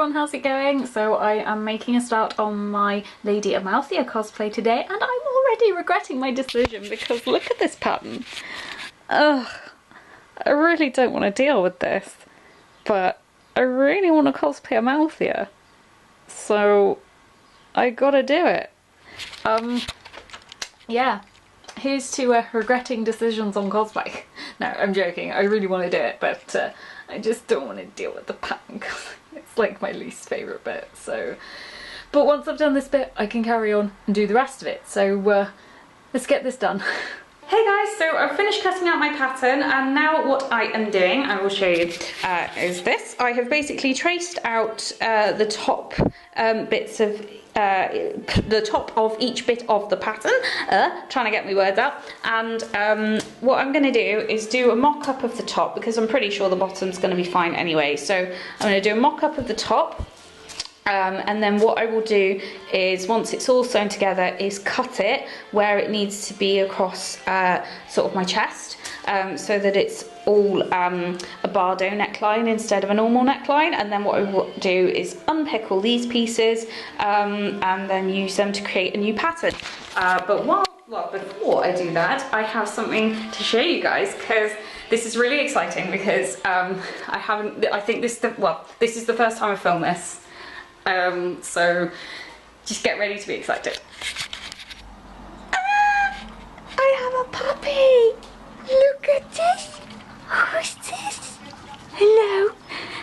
everyone, how's it going? So I am making a start on my Lady Amalthea cosplay today and I'm already regretting my decision because look at this pattern. Ugh, I really don't want to deal with this, but I really want to cosplay Amalthea, so I gotta do it. Yeah, here's to regretting decisions on cosplay. No, I'm joking, I really want to do it, but I just don't want to deal with the pattern because it's like my least favourite bit, so... But once I've done this bit, I can carry on and do the rest of it, so let's get this done. Hey guys, so I've finished cutting out my pattern and now what I am doing, I will show you, is this. I have basically traced out the top bits of the top of each bit of the pattern, trying to get my words out, and what I'm going to do is do a mock-up of the top because I'm pretty sure the bottom's going to be fine anyway, so I'm going to do a mock-up of the top. And then what I will do is, once it's all sewn together, is cut it where it needs to be across sort of my chest, so that it's all a bardo neckline instead of a normal neckline. And then what I will do is unpick all these pieces and then use them to create a new pattern. But before I do that, I have something to show you guys because this is really exciting because I think this is the first time I filmed this. So just get ready to be excited. Ah, I have a puppy! Look at this! Who's this? Hello,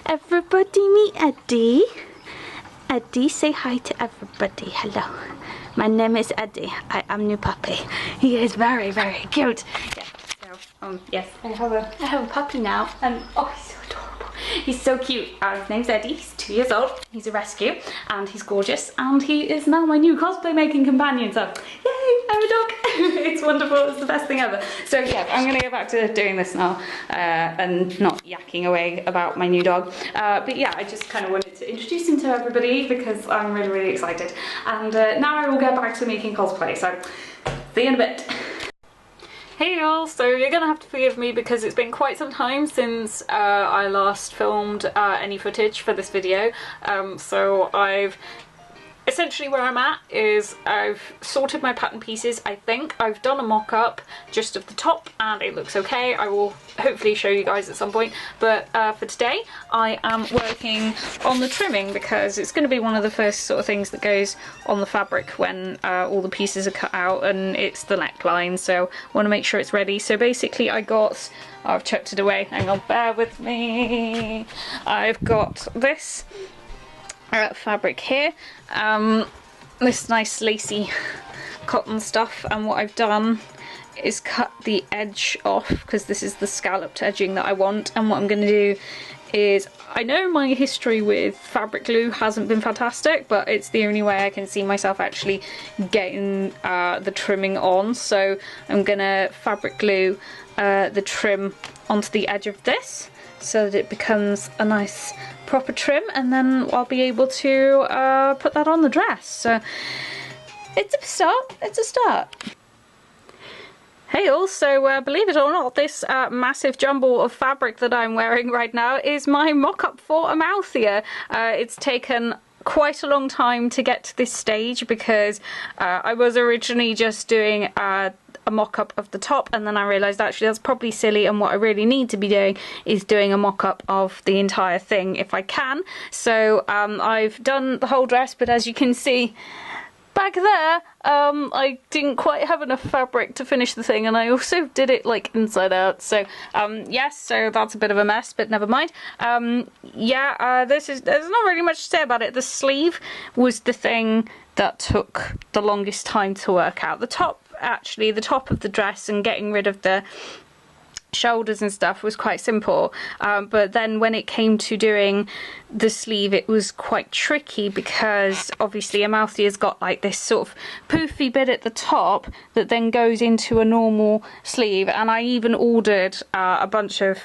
everybody meet Eddie. Eddie, say hi to everybody. Hello, my name is Eddie. I am new puppy. He is very, very cute. Yeah, so, yes, I have a puppy now, and oh, he's so adorable. He's so cute. His name's Eddie, he's 2 years old, he's a rescue, and he's gorgeous, and he is now my new cosplay making companion, so yay, I'm a dog! It's wonderful, it's the best thing ever. So yeah, I'm gonna go back to doing this now, and not yakking away about my new dog. But yeah, I just kind of wanted to introduce him to everybody because I'm really, really excited. And now I will get back to making cosplay, so see you in a bit. Hey y'all, so you're gonna have to forgive me because it's been quite some time since I last filmed any footage for this video, so essentially where I'm at is I've sorted my pattern pieces. I think I've done a mock-up just of the top and it looks okay. I will hopefully show you guys at some point, but for today I am working on the trimming because it's going to be one of the first sort of things that goes on the fabric when all the pieces are cut out, and it's the neckline, so I want to make sure it's ready. So basically I've chucked it away, hang on, bear with me. I've got this fabric here, this nice lacy cotton stuff, and what I've done is cut the edge off because this is the scalloped edging that I want. And what I'm going to do is, I know my history with fabric glue hasn't been fantastic, but it's the only way I can see myself actually getting the trimming on, so I'm gonna fabric glue the trim onto the edge of this so that it becomes a nice proper trim, and then I'll be able to put that on the dress. So it's a start, it's a start. Hey also, believe it or not, this massive jumble of fabric that I'm wearing right now is my mock-up for Amalthea. It's taken quite a long time to get to this stage because I was originally just doing a mock-up of the top, and then I realised actually that's probably silly, and what I really need to be doing is doing a mock-up of the entire thing if I can. So I've done the whole dress, but as you can see back there, I didn't quite have enough fabric to finish the thing, and I also did it like inside out, so yes, so that's a bit of a mess, but never mind. Yeah, there's not really much to say about it. The sleeve was the thing that took the longest time to work out. The top of the dress and getting rid of the shoulders and stuff was quite simple, but then when it came to doing the sleeve it was quite tricky because obviously Amalthea's got like this sort of poofy bit at the top that then goes into a normal sleeve, and I even ordered a bunch of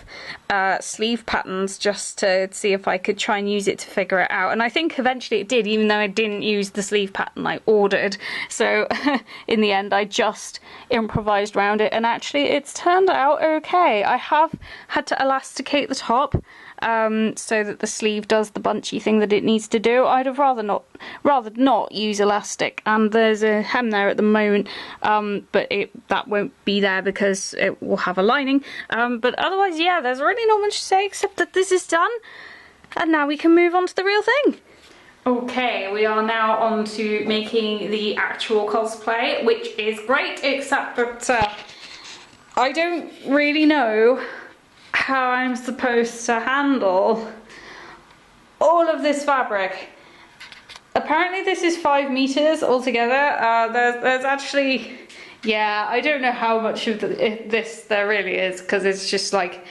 sleeve patterns just to see if I could try and use it to figure it out, and I think eventually it did, even though I didn't use the sleeve pattern I ordered. So in the end I just improvised around it, and actually it's turned out okay. I have had to elasticate the top so that the sleeve does the bunchy thing that it needs to do. I'd have rather not use elastic, and there's a hem there at the moment, but that won't be there because it will have a lining. But otherwise, yeah, there's really not much to say except that this is done, and now we can move on to the real thing. Okay, we are now on to making the actual cosplay, which is great, except that I don't really know how I'm supposed to handle all of this fabric. Apparently this is 5 meters altogether. There's actually, yeah, I don't know how much of this there really is, because it's just like,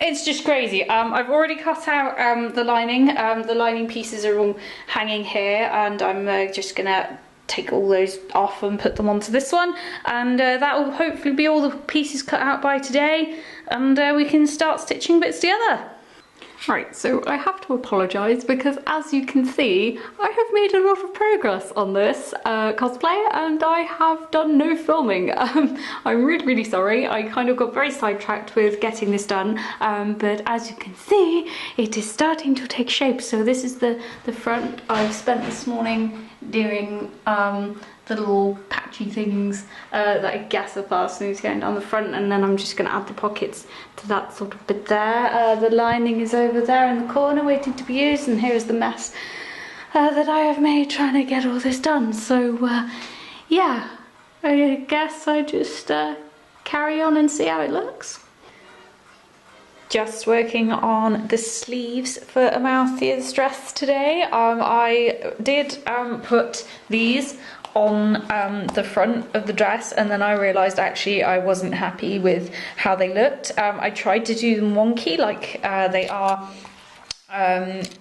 it's just crazy. I've already cut out the lining. The lining pieces are all hanging here, and I'm just gonna take all those off and put them onto this one, and that will hopefully be all the pieces cut out by today, and we can start stitching bits together. Right, so I have to apologise because, as you can see, I have made a lot of progress on this cosplay, and I have done no filming. I'm really sorry. I kind of got very sidetracked with getting this done, but as you can see, it is starting to take shape. So this is the front. I've spent this morning doing the little patchy things that I guess are fastenings going down the front, and then I'm just going to add the pockets to that sort of bit there. The lining is over there in the corner waiting to be used, and here is the mess that I have made trying to get all this done. So yeah, I guess I just carry on and see how it looks. Just working on the sleeves for Amalthea's dress today. I did put these on the front of the dress, and then I realised actually I wasn't happy with how they looked. I tried to do them wonky like they are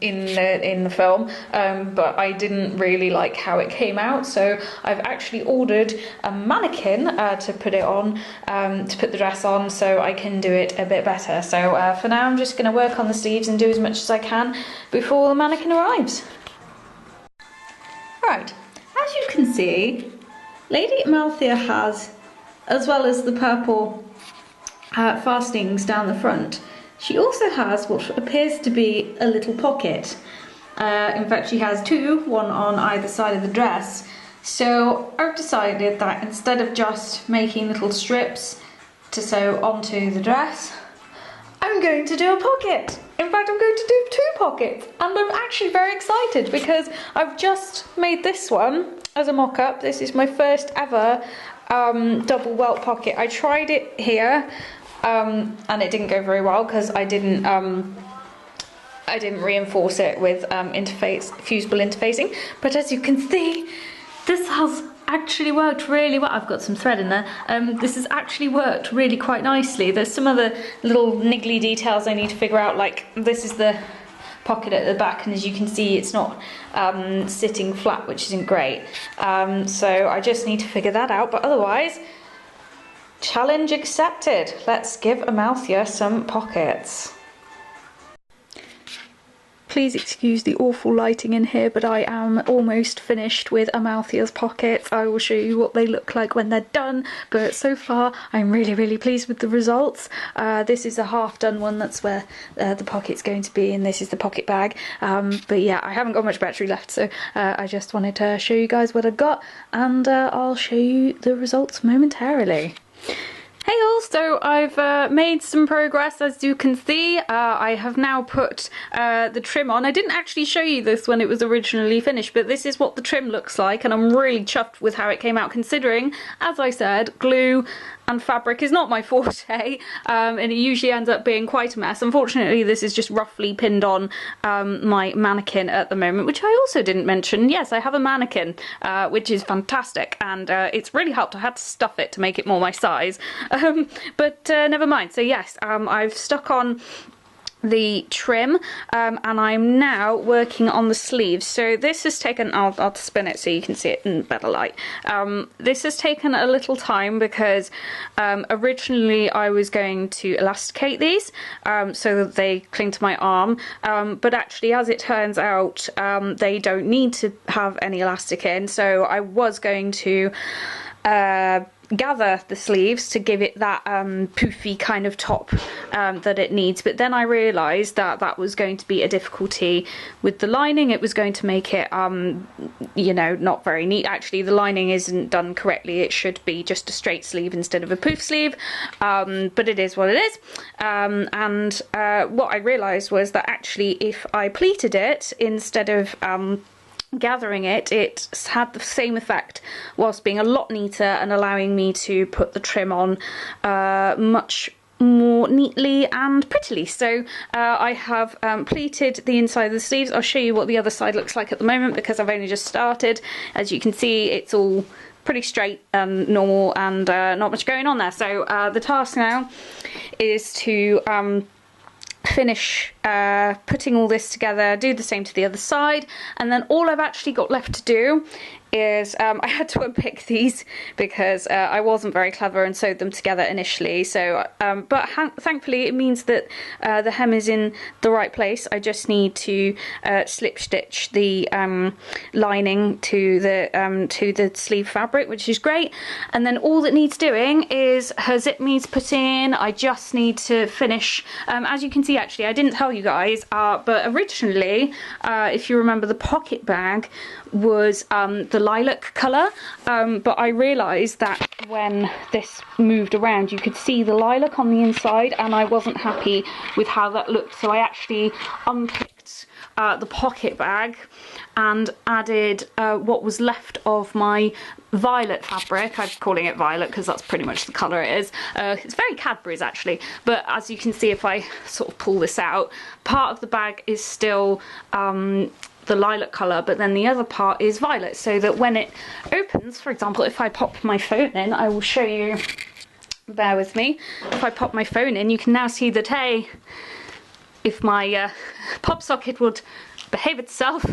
in the film, but I didn't really like how it came out, so I've actually ordered a mannequin to put it on, to put the dress on, so I can do it a bit better. So for now I'm just going to work on the sleeves and do as much as I can before the mannequin arrives. Right, as you can see, Lady Amalthea has, as well as the purple fastenings down the front, she also has what appears to be a little pocket. In fact, she has two, one on either side of the dress. So I've decided that instead of just making little strips to sew onto the dress, I'm going to do a pocket. In fact, I'm going to do 2 pockets, and I'm actually very excited because I've just made this one as a mock-up. This is my first ever double welt pocket. I tried it here, and it didn't go very well because I didn't reinforce it with fusible interfacing. But as you can see, this has actually worked really well. I've got some thread in there. This has actually worked really quite nicely. There's some other little niggly details I need to figure out, like this is the pocket at the back, and as you can see it's not sitting flat, which isn't great. So I just need to figure that out, but otherwise, challenge accepted. Let's give Amalthea some pockets. Please excuse the awful lighting in here, but I am almost finished with Amalthea's pockets. I will show you what they look like when they're done, but so far I'm really pleased with the results. This is a half done one, that's where the pocket's going to be, and this is the pocket bag. But yeah, I haven't got much battery left, so I just wanted to show you guys what I've got, and I'll show you the results momentarily. Hey all, so I've made some progress, as you can see. I have now put the trim on. I didn't actually show you this when it was originally finished, but this is what the trim looks like, and I'm really chuffed with how it came out, considering, as I said, glue and fabric is not my forte, and it usually ends up being quite a mess. Unfortunately, this is just roughly pinned on my mannequin at the moment, which I also didn't mention. Yes, I have a mannequin, which is fantastic, and it's really helped. I had to stuff it to make it more my size, but never mind. So yes, I've stuck on the trim, and I'm now working on the sleeves. So this has taken, I'll spin it so you can see it in better light. This has taken a little time because originally I was going to elasticate these so that they cling to my arm, but actually, as it turns out, they don't need to have any elastic in, so I was going to gather the sleeves to give it that poofy kind of top that it needs, but then I realised that that was going to be a difficulty with the lining. It was going to make it you know, not very neat. Actually, the lining isn't done correctly. It should be just a straight sleeve instead of a poof sleeve, but it is what it is. And what I realised was that actually if I pleated it instead of gathering it, it had the same effect whilst being a lot neater and allowing me to put the trim on much more neatly and prettily. So I have pleated the inside of the sleeves. I'll show you what the other side looks like at the moment because I've only just started. As you can see, it's all pretty straight and normal and not much going on there. So the task now is to finish putting all this together, do the same to the other side, and then all I've actually got left to do is I had to unpick these because I wasn't very clever and sewed them together initially. So but thankfully it means that the hem is in the right place. I just need to slip stitch the lining to the sleeve fabric, which is great. And then all that needs doing is her zip needs put in. I just need to finish, as you can see, actually I didn't tell you guys, but originally if you remember, the pocket bag was the lilac colour, but I realised that when this moved around you could see the lilac on the inside and I wasn't happy with how that looked, so I actually unpicked the pocket bag and added what was left of my violet fabric. I'm calling it violet because that's pretty much the colour it is. It's very Cadbury's actually, but as you can see, if I sort of pull this out, part of the bag is still the lilac colour, but then the other part is violet, so that when it opens, for example, if I pop my phone in, I will show you, bear with me, if I pop my phone in, you can now see that, hey, if my pop socket would behave itself,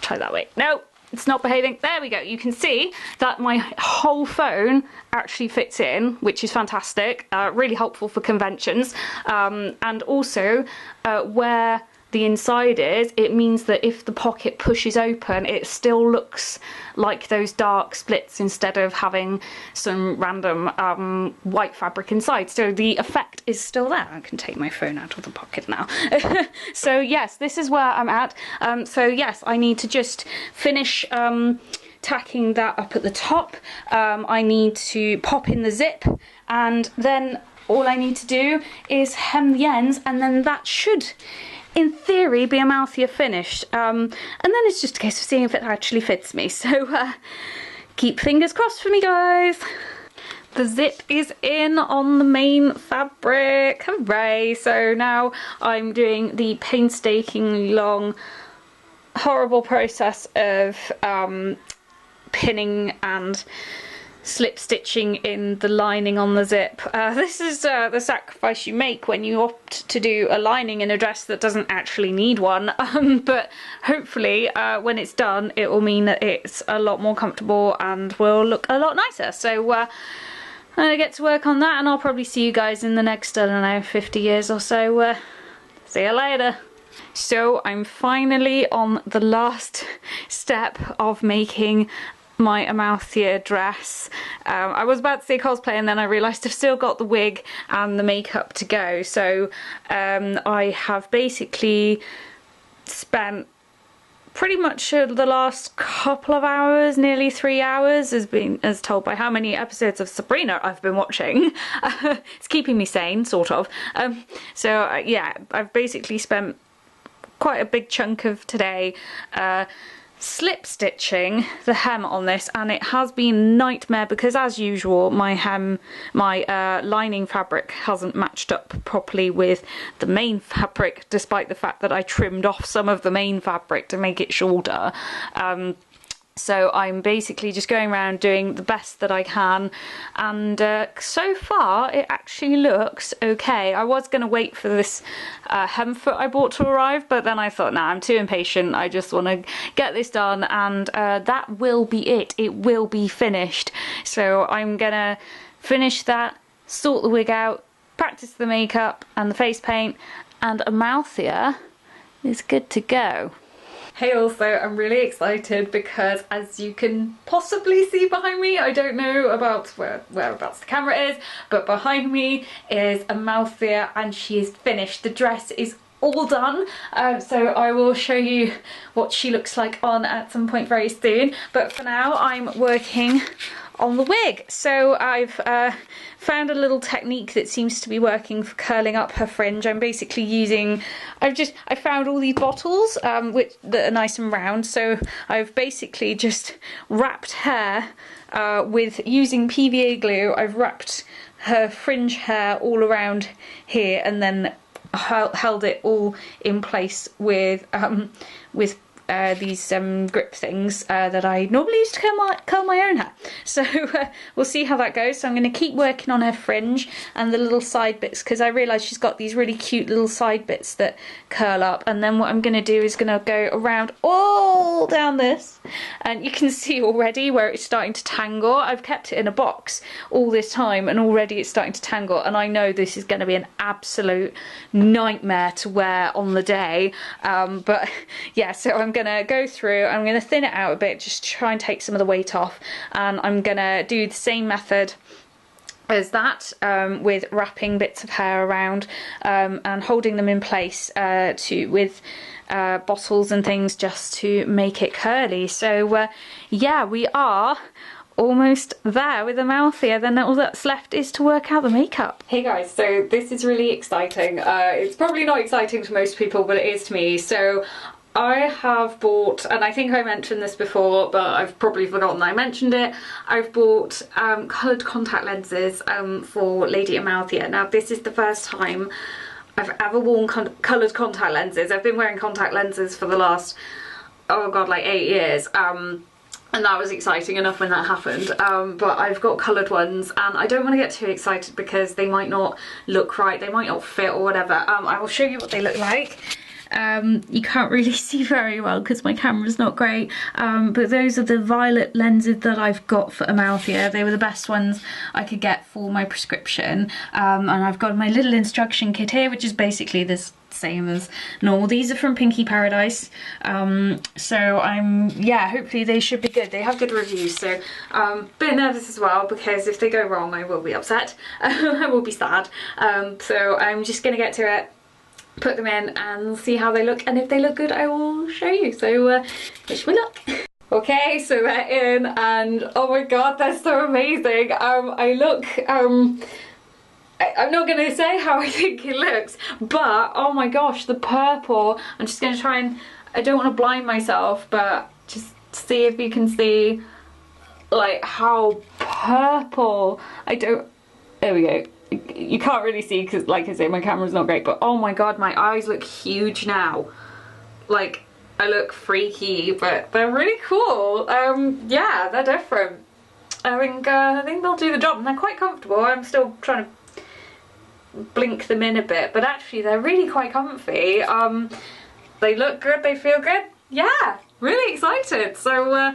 try that way, no, it's not behaving, there we go, you can see that my whole phone actually fits in, which is fantastic, really helpful for conventions, and also where the inside is, it means that if the pocket pushes open, it still looks like those dark splits instead of having some random white fabric inside. So the effect is still there. I can take my phone out of the pocket now. So yes, this is where I'm at. So yes, I need to just finish tacking that up at the top. I need to pop in the zip, and then all I need to do is hem the ends, and then that should, in theory, be Amalthea finished, and then it's just a case of seeing if it actually fits me. So keep fingers crossed for me, guys. The zip is in on the main fabric, hooray! So now I'm doing the painstakingly long, horrible process of pinning and slip stitching in the lining on the zip. This is the sacrifice you make when you opt to do a lining in a dress that doesn't actually need one, but hopefully when it's done it will mean that it's a lot more comfortable and will look a lot nicer. So I'm gonna get to work on that, and I'll probably see you guys in the next, I don't know, 50 years or so. See you later. So I'm finally on the last step of making my Amalthea dress. I was about to say cosplay, and then I realised I've still got the wig and the makeup to go. So I have basically spent pretty much the last couple of hours, nearly 3 hours, as told by how many episodes of Sabrina I've been watching. It's keeping me sane, sort of. So yeah, I've basically spent quite a big chunk of today slip stitching the hem on this, and it has been a nightmare because, as usual, my lining fabric hasn't matched up properly with the main fabric, despite the fact that I trimmed off some of the main fabric to make it shorter. So I'm basically just going around doing the best that I can, and so far it actually looks okay. I was going to wait for this hem foot I bought to arrive, but then I thought, nah, I'm too impatient. I just want to get this done, and that will be it. It will be finished. So I'm going to finish that, sort the wig out, practice the makeup and the face paint, and Amalthea is good to go. Hey, also, I'm really excited because, as you can possibly see behind me, I don't know about whereabouts the camera is, but behind me is Amalthea and she is finished. The dress is all done, so I will show you what she looks like on at some point very soon, but for now I'm working on the wig. So I've found a little technique that seems to be working for curling up her fringe. I'm basically using, I found all these bottles that are nice and round, so I've basically just wrapped hair with using PVA glue. I've wrapped her fringe hair all around here and then held it all in place with these grip things that I normally use to curl my own hair. So we'll see how that goes. So I'm going to keep working on her fringe and the little side bits, because I realise she's got these really cute little side bits that curl up, and then what I'm going to do is going to go around all down this, and you can see already where it's starting to tangle. I've kept it in a box all this time and already it's starting to tangle, and I know this is going to be an absolute nightmare to wear on the day, but yeah, so I'm going to go through, I'm going to thin it out a bit, just try and take some of the weight off, and I'm going to do the same method as that, with wrapping bits of hair around and holding them in place with bottles and things just to make it curly. So yeah, we are almost there with Amalthea. Then all that's left is to work out the makeup. Hey guys, so this is really exciting. It's probably not exciting to most people, but it is to me. So I have bought, and I think I mentioned this before, but I've probably forgotten I mentioned it, I've bought coloured contact lenses for Lady Amalthea. Now this is the first time I've ever worn coloured contact lenses. I've been wearing contact lenses for the last, oh god, like 8 years. And that was exciting enough when that happened, but I've got coloured ones and I don't want to get too excited because they might not look right, they might not fit or whatever. I will show you what they look like. You can't really see very well because my camera's not great, but those are the violet lenses that I've got for Amalthea. They were the best ones I could get for my prescription, and I've got my little instruction kit here, which is basically the same as normal. These are from Pinky Paradise, so yeah, hopefully they should be good. They have good reviews, so a bit nervous as well because if they go wrong I will be upset. I will be sad, so I'm just gonna get to it, put them in and see how they look, and if they look good I will show you. So wish me luck. Okay, so they're in and oh my god, they're so amazing. I look, I'm not going to say how I think it looks, but oh my gosh, the purple, I'm just going to try and, I don't want to blind myself, but just see if you can see like how purple, there we go. You can't really see because, like I say, my camera's not great, but oh my god, my eyes look huge now. Like, I look freaky, but they're really cool. Yeah, they're different. I think they'll do the job, and they're quite comfortable. I'm still trying to blink them in a bit, but actually they're really quite comfy. They look good, they feel good. Yeah, really excited. So,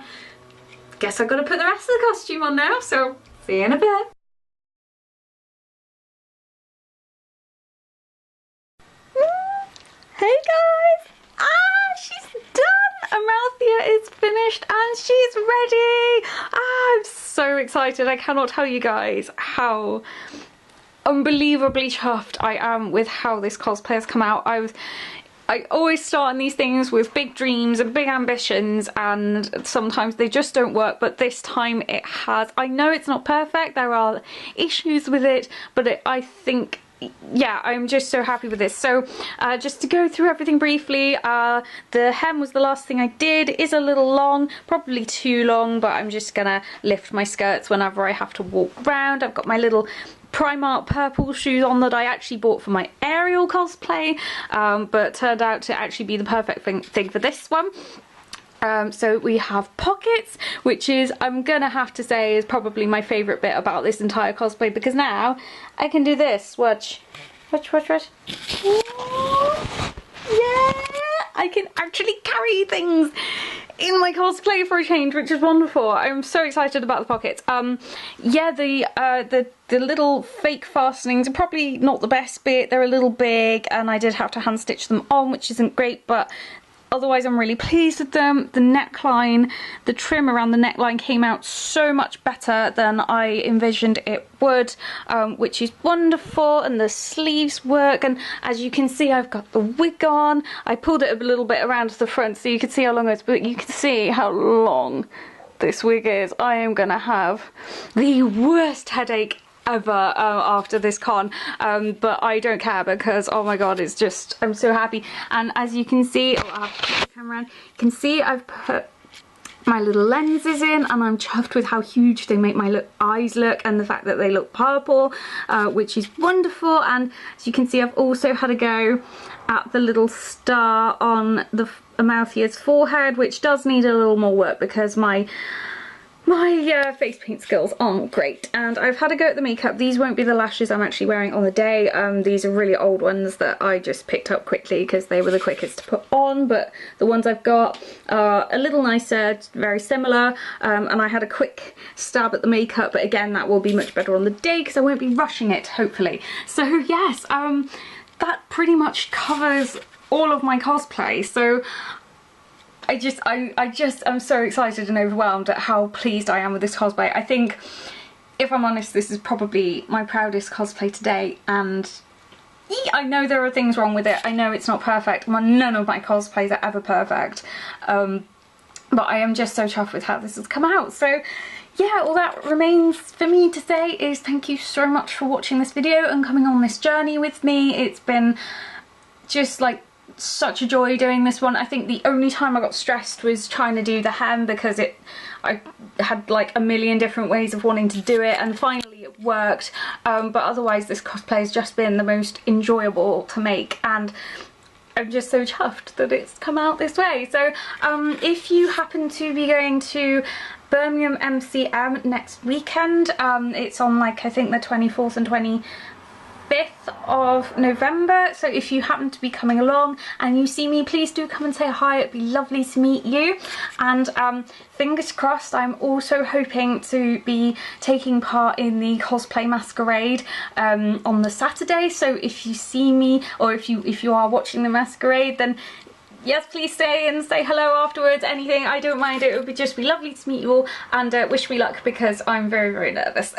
guess I've got to put the rest of the costume on now, so see you in a bit. Hey guys! She's done! Amalthea is finished and she's ready! I'm so excited. I cannot tell you guys how unbelievably chuffed I am with how this cosplay has come out. I always start on these things with big dreams and big ambitions, and sometimes they just don't work, but this time it has. I know it's not perfect, there are issues with it, but I think, yeah, I'm just so happy with this. So just to go through everything briefly, the hem was the last thing I did. It is a little long, probably too long, but I'm just gonna lift my skirts whenever I have to walk around. I've got my little Primark purple shoes on that I actually bought for my Ariel cosplay, but turned out to actually be the perfect thing for this one. So we have pockets, which is, I'm gonna have to say, is probably my favourite bit about this entire cosplay, because now I can do this. Watch. Yeah! I can actually carry things in my cosplay for a change, which is wonderful. I'm so excited about the pockets. Yeah, the little fake fastenings are probably not the best bit. They're a little big, and I did have to hand stitch them on, which isn't great, but otherwise I'm really pleased with them. The neckline, the trim around the neckline came out so much better than I envisioned it would, which is wonderful, and the sleeves work, and as you can see I've got the wig on. I pulled it a little bit around to the front so you can see how long it is, but you can see how long this wig is. I am gonna have the worst headache ever after this con, but I don't care because oh my god, it's just, I'm so happy. And as you can see, oh, I'll have to put the camera on. You can see I've put my little lenses in, and I'm chuffed with how huge they make my eyes look, and the fact that they look purple, which is wonderful. And as you can see, I've also had a go at the little star on the Amalthea's forehead, which does need a little more work because my face paint skills aren't great. And I've had a go at the makeup. These won't be the lashes I'm actually wearing on the day. These are really old ones that I just picked up quickly because they were the quickest to put on, but the ones I've got are a little nicer, very similar, and I had a quick stab at the makeup, but again that will be much better on the day because I won't be rushing it, hopefully. So yes, that pretty much covers all of my cosplay. So I'm so excited and overwhelmed at how pleased I am with this cosplay. I think, if I'm honest, this is probably my proudest cosplay to date, and I know there are things wrong with it. I know it's not perfect. None of my cosplays are ever perfect. But I am just so chuffed with how this has come out. So yeah, all that remains for me to say is thank you so much for watching this video and coming on this journey with me. It's been just like such a joy doing this one. I think the only time I got stressed was trying to do the hem because I had like a million different ways of wanting to do it, and finally it worked. But otherwise this cosplay has just been the most enjoyable to make, and I'm just so chuffed that it's come out this way. So if you happen to be going to Birmingham MCM next weekend, it's on like I think the 24th and 25th of November, so if you happen to be coming along and you see me, please do come and say hi. It'd be lovely to meet you. And fingers crossed, I'm also hoping to be taking part in the cosplay masquerade on the Saturday. So if you see me, or if you are watching the masquerade, then yes, please stay and say hello afterwards, anything, I don't mind. It would just be lovely to meet you all, and wish me luck because I'm very, very nervous.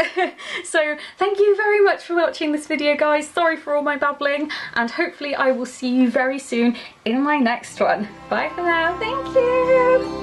So thank you very much for watching this video, guys. Sorry for all my babbling, and hopefully I will see you very soon in my next one. Bye for now. Thank you.